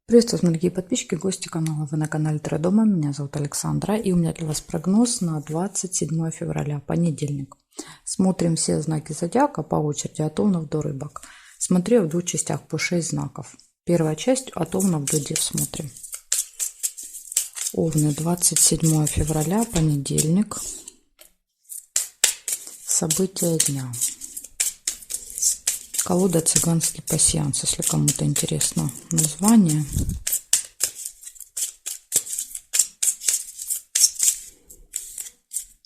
Приветствую, дорогие подписчики, гости канала. Вы на канале Традома. Меня зовут Александра. И у меня для вас прогноз на 27 февраля, понедельник. Смотрим все знаки зодиака по очереди от Овнов до Рыбок. Смотрю в двух частях по 6 знаков. Первая часть от Овнов до Дев смотрим. Овны, 27 февраля, понедельник. События дня. Колода «Цыганский пасьянс», если кому-то интересно название.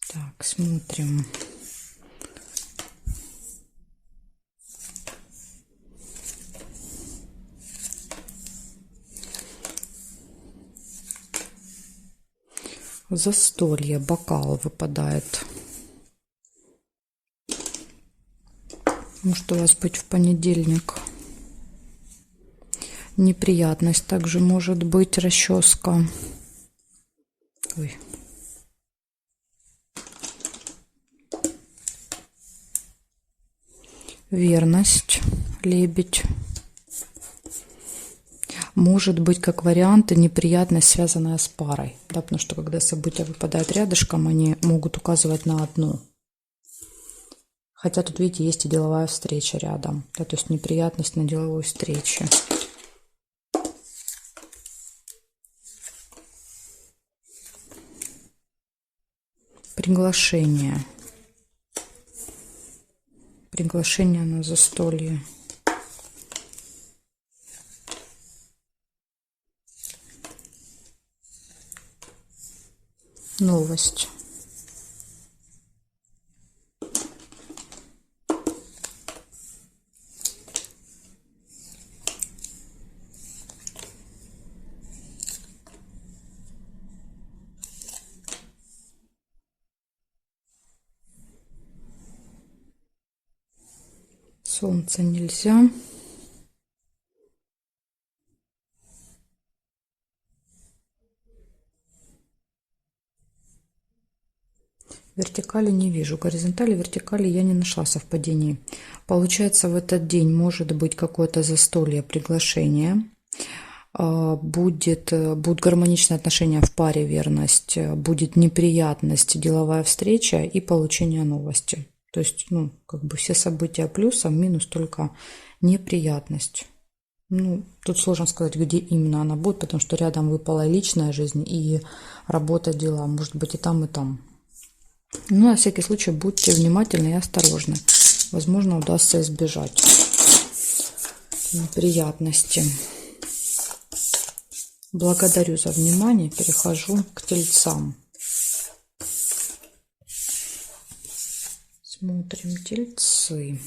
Так, смотрим. Застолье, бокал выпадает. Может у вас быть в понедельник неприятность, также может быть расческа. Ой. Верность, лебедь. Может быть, как вариант, неприятность, связанная с парой. Да, потому что когда события выпадают рядышком, они могут указывать на одну. Хотя тут, видите, есть и деловая встреча рядом. Да, то есть неприятность на деловой встрече. Приглашение. Приглашение на застолье. Новость. Солнце нельзя. Вертикали не вижу. Горизонтали, вертикали я не нашла совпадений. Получается, в этот день может быть какое-то застолье, приглашение. Будут гармоничные отношения в паре, верность. Будет неприятность, деловая встреча и получение новости. То есть, как бы все события плюсом, минус только неприятность. Тут сложно сказать, где именно она будет, потому что рядом выпала личная жизнь и работа, дела. Может быть и там, и там. На всякий случай будьте внимательны и осторожны. Возможно, удастся избежать неприятности. Благодарю за внимание. Перехожу к тельцам. Смотрим тельцы.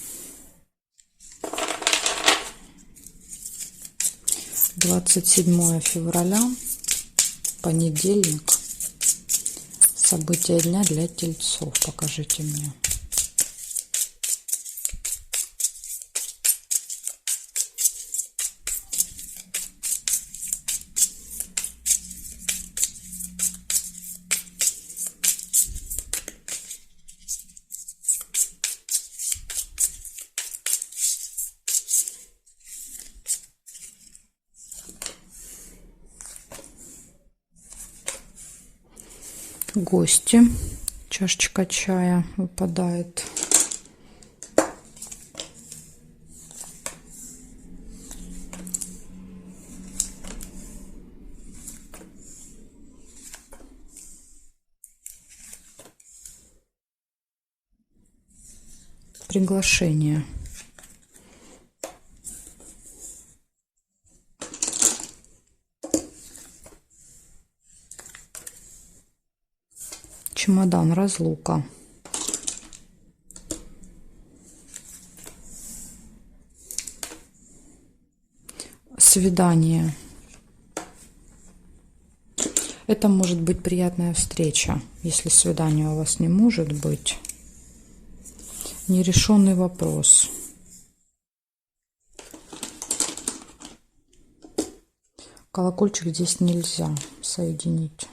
27 февраля, понедельник. События дня для тельцов. Покажите мне. Гости. Чашечка чая выпадает. Приглашение. Чемодан, разлука. Свидание. Это может быть приятная встреча, если свидания у вас не может быть. Нерешенный вопрос. Колокольчик здесь нельзя соединить.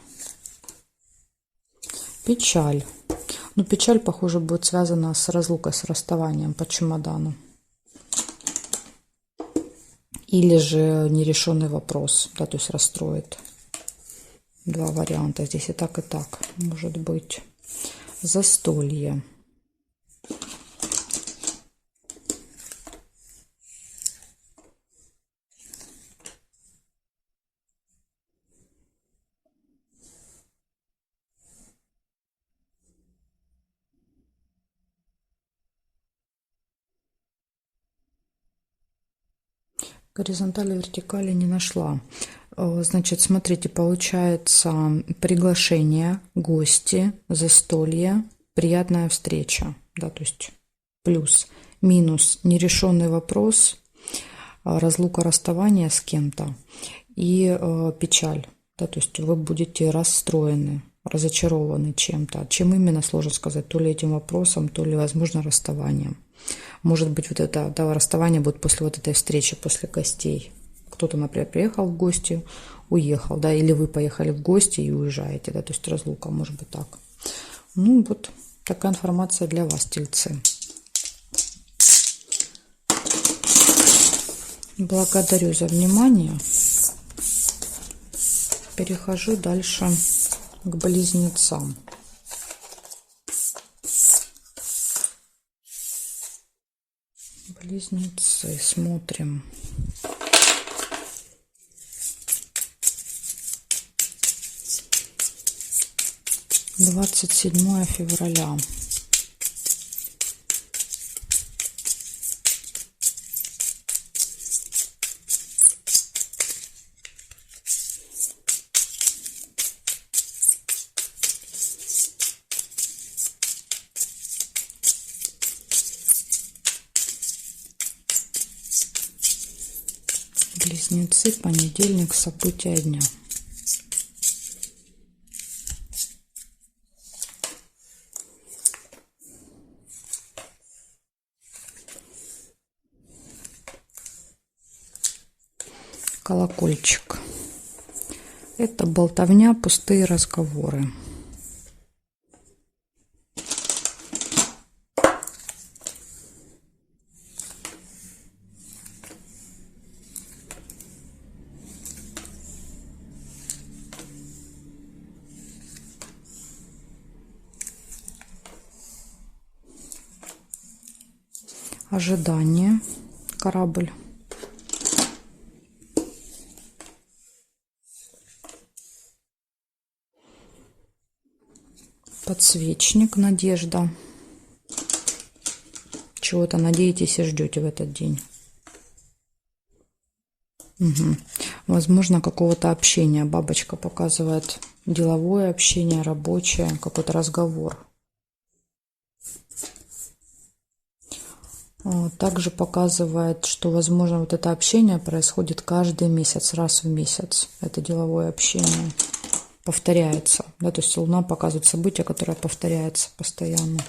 Печаль. Но печаль, похоже, будет связана с разлукой, с расставанием по чемодану. или же нерешенный вопрос, да, то есть расстроит. Два варианта здесь и так может быть. Застолье. Горизонтали, вертикали не нашла. Значит, смотрите, получается приглашение, гости, застолье, приятная встреча. Да, то есть плюс, минус, нерешенный вопрос, разлука, расставание с кем-то и печаль. Да, то есть вы будете расстроены, разочарованы чем-то. Чем именно, сложно сказать. То ли этим вопросом, то ли, возможно, расставанием. Может быть, вот это расставание будет после вот этой встречи, после гостей. Кто-то, например, приехал в гости, уехал, да, или вы поехали в гости и уезжаете, да, то есть разлука, может быть, так. Ну, вот такая информация для вас, тельцы. Благодарю за внимание. Перехожу дальше к близнецам. Близнецы, смотрим. Двадцать 27 февраля. Близнецы, понедельник, события дня. Колокольчик. Это болтовня, пустые разговоры. Ожидание. Корабль. Подсвечник. Надежда. Чего-то надеетесь и ждете в этот день. Угу. Возможно, какого-то общения. Бабочка показывает деловое общение, рабочее, какой-то разговор. Также показывает, что, возможно, вот это общение происходит каждый месяц, раз в месяц. Это деловое общение повторяется. Да, то есть Луна показывает событие, которое повторяется постоянно.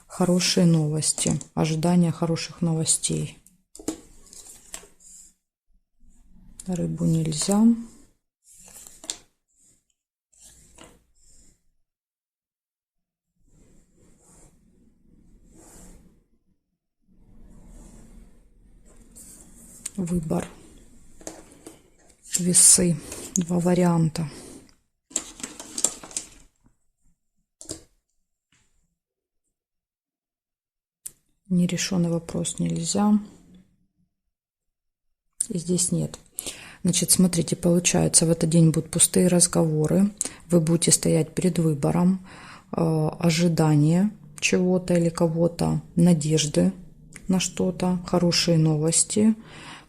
Хорошие новости, ожидание хороших новостей. Рыбу нельзя. Выбор. Весы. Два варианта. Нерешенный вопрос нельзя. И здесь нет. Значит, смотрите, получается, в этот день будут пустые разговоры. Вы будете стоять перед выбором, ожидание чего-то или кого-то, надежды на что-то, хорошие новости,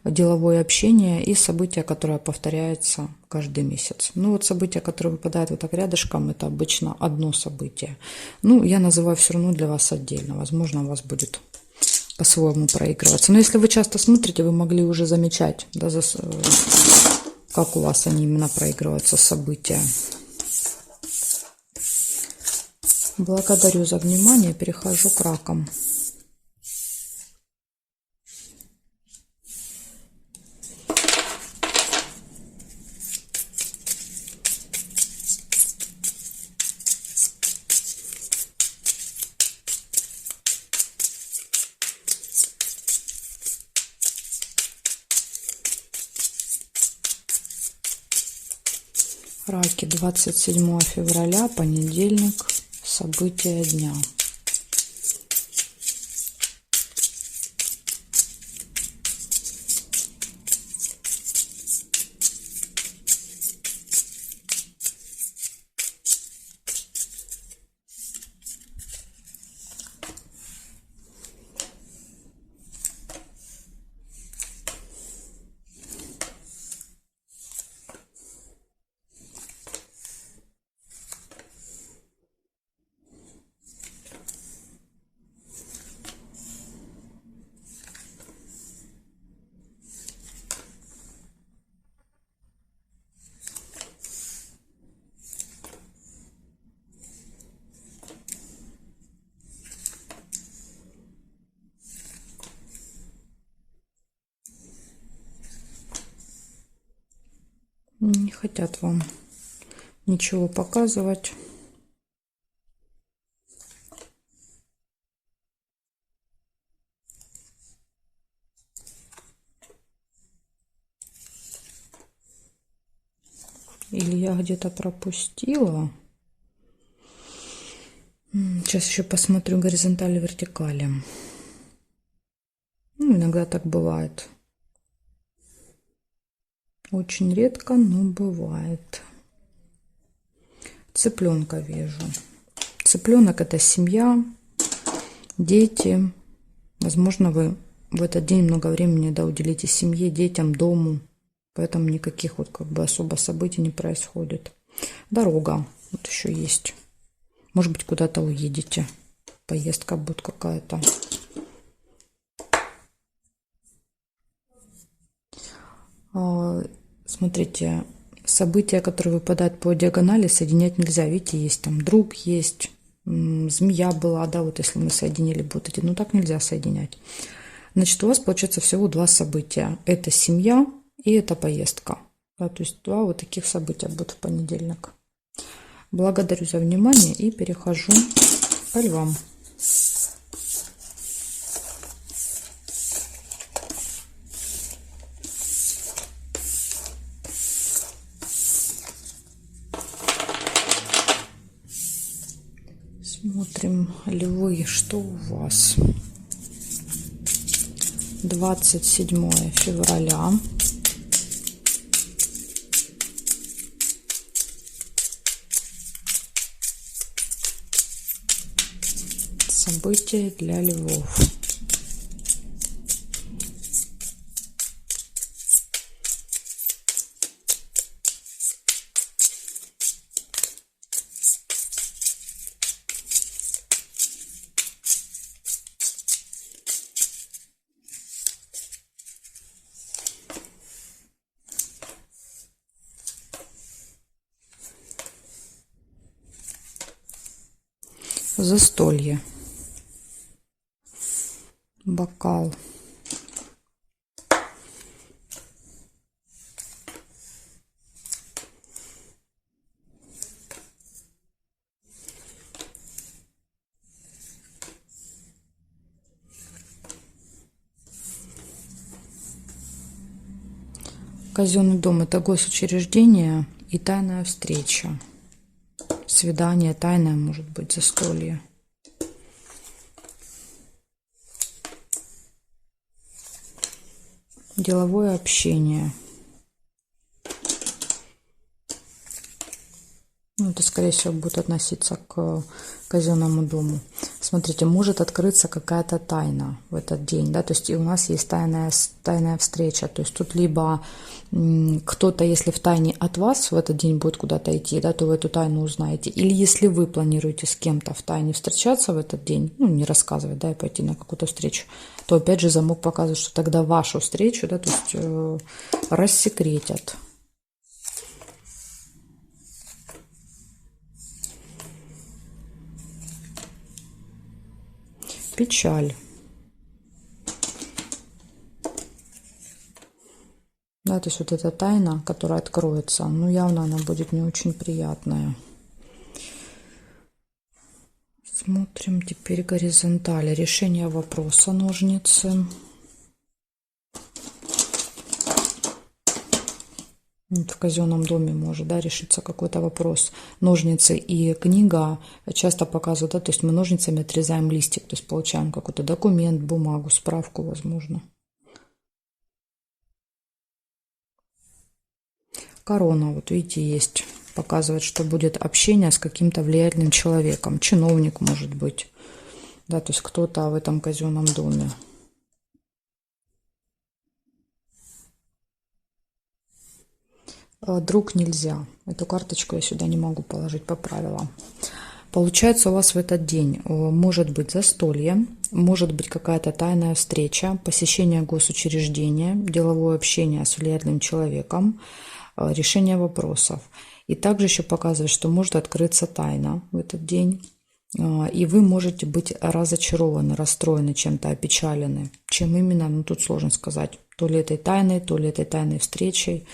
деловое общение и события, которое повторяется каждый месяц. Ну вот события, которые выпадают вот так рядышком, это обычно одно событие. Ну, я называю все равно для вас отдельно. Возможно, у вас будет по-своему проигрываться. Но если вы часто смотрите, вы могли уже замечать, да, как у вас они именно проигрываются, события. Благодарю за внимание. Перехожу к ракам. Раки, 27 февраля, понедельник, события дня. Не хотят вам ничего показывать. Или я где-то пропустила. Сейчас еще посмотрю горизонтали, вертикали. Ну, иногда так бывает. Очень редко, но бывает. Цыпленка вижу. Цыпленок — это семья, дети. Возможно, вы в этот день много времени уделите семье, детям, дому. Поэтому никаких вот как бы особо событий не происходит. Дорога вот еще есть. Может быть, куда-то уедете. Поездка будет какая-то. Смотрите, события, которые выпадают по диагонали, соединять нельзя. Видите, есть там друг, есть змея была, да, вот если мы соединили вот эти, ну так нельзя соединять. Значит, у вас получается всего два события. Это семья и это поездка. Да, то есть два вот таких события будут в понедельник. Благодарю за внимание и перехожу по львам. Смотрим, львы, что у вас? 27 февраля. События для львов. Застолье. Бокал. Казенный дом — это госучреждение и тайная встреча. Свидание тайное, может быть, застолье. Деловое общение. Ну, это, скорее всего, будет относиться к казенному дому. Смотрите, может открыться какая-то тайна в этот день, да, то есть и у нас есть тайная встреча, то есть тут либо кто-то, если в тайне от вас в этот день будет куда-то идти, да, то вы эту тайну узнаете, или если вы планируете с кем-то в тайне встречаться в этот день, ну, не рассказывать, да, и пойти на какую-то встречу, то опять же замок показывает, что тогда вашу встречу, да, то есть рассекретят. Печаль. Да, то есть вот эта тайна, которая откроется, ну, явно она будет не очень приятная. Смотрим теперь горизонтали. Решение вопроса, ножницы. Вот в казенном доме может, да, решиться какой-то вопрос. Ножницы и книга часто показывают, да, то есть мы ножницами отрезаем листик, то есть получаем какой-то документ, бумагу, справку, возможно. Корона, вот видите, есть. Показывает, что будет общение с каким-то влиятельным человеком. Чиновник, может быть. Да, то есть кто-то в этом казенном доме. Друг нельзя. Эту карточку я сюда не могу положить по правилам. Получается, у вас в этот день может быть застолье, может быть какая-то тайная встреча, посещение госучреждения, деловое общение с влиятельным человеком, решение вопросов. И также еще показывает, что может открыться тайна в этот день. И вы можете быть разочарованы, расстроены чем-то, опечалены. Чем именно, ну тут сложно сказать. То ли этой тайной встречей.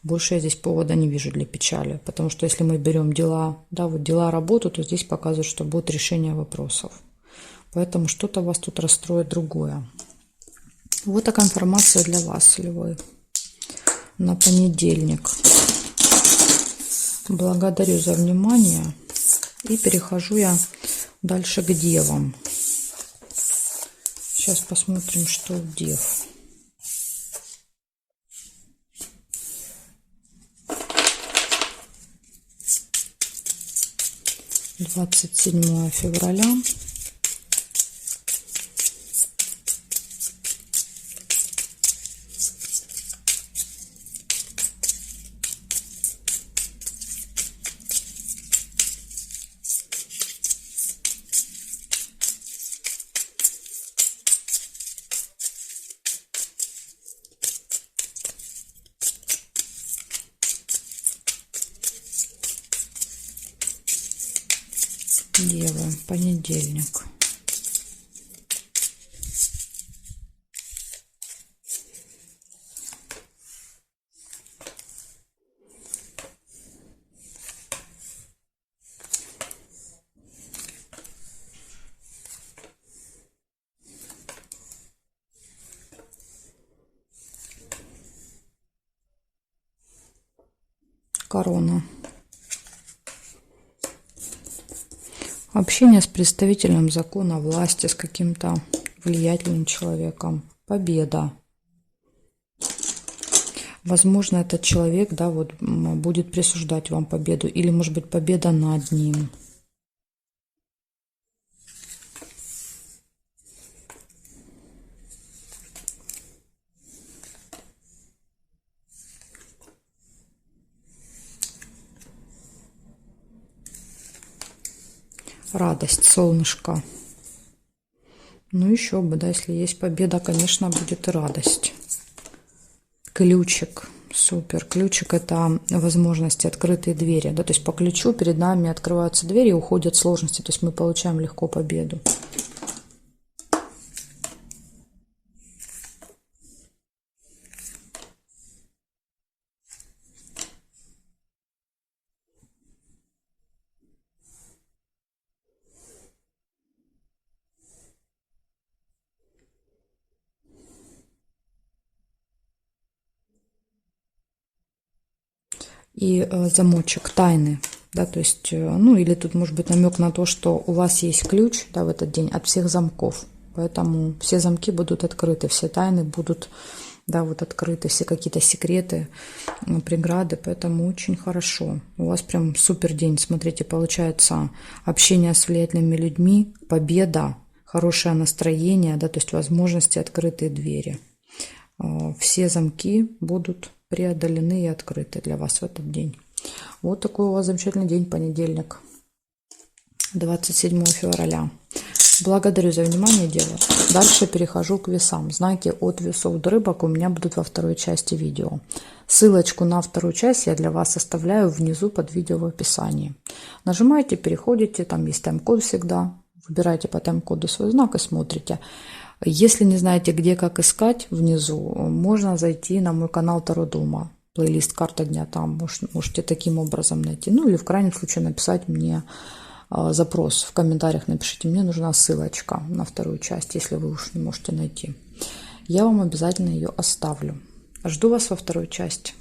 Больше я здесь повода не вижу для печали. Потому что если мы берем дела, да, вот дела, работу, то здесь показывают, что будет решение вопросов. Поэтому что-то вас тут расстроит другое. Вот такая информация для вас, Львы, на понедельник. Благодарю за внимание. И перехожу я дальше к девам. Сейчас посмотрим, что у дев. (27 февраля). Девы, понедельник. Корона. Общение с представителем закона, власти, с каким-то влиятельным человеком. Победа. Возможно, этот человек, да, вот будет присуждать вам победу. Или, может быть, победа над ним. Радость, солнышко. Ну, еще бы, да, если есть победа, конечно, будет и радость. Ключик. Супер. Ключик – это возможности, открытые двери. Да, то есть по ключу перед нами открываются двери и уходят сложности. То есть мы получаем легко победу. И замочек тайны, да, то есть, ну, или тут может быть намек на то, что у вас есть ключ, да, в этот день от всех замков, поэтому все замки будут открыты, все тайны будут, да, вот открыты, все какие-то секреты, преграды, поэтому очень хорошо. У вас прям супер день, смотрите, получается общение с влиятельными людьми, победа, хорошее настроение, да, то есть возможности, открытые двери. Все замки будут преодолены и открыты для вас в этот день. Вот такой у вас замечательный день, понедельник, 27 февраля. Благодарю за внимание, Дева. Дальше перехожу к весам. Знаки от весов до рыбок у меня будут во второй части видео. Ссылочку на вторую часть я для вас оставляю внизу под видео в описании. Нажимаете, переходите, там есть тайм-код всегда. Выбираете по тайм-коду свой знак и смотрите. Если не знаете, где, как искать внизу, можно зайти на мой канал Таро Дома. Плейлист «Карта дня» там можете таким образом найти. Ну или в крайнем случае написать мне запрос в комментариях. Напишите, мне нужна ссылочка на вторую часть, если вы уж не можете найти. Я вам обязательно ее оставлю. Жду вас во второй части.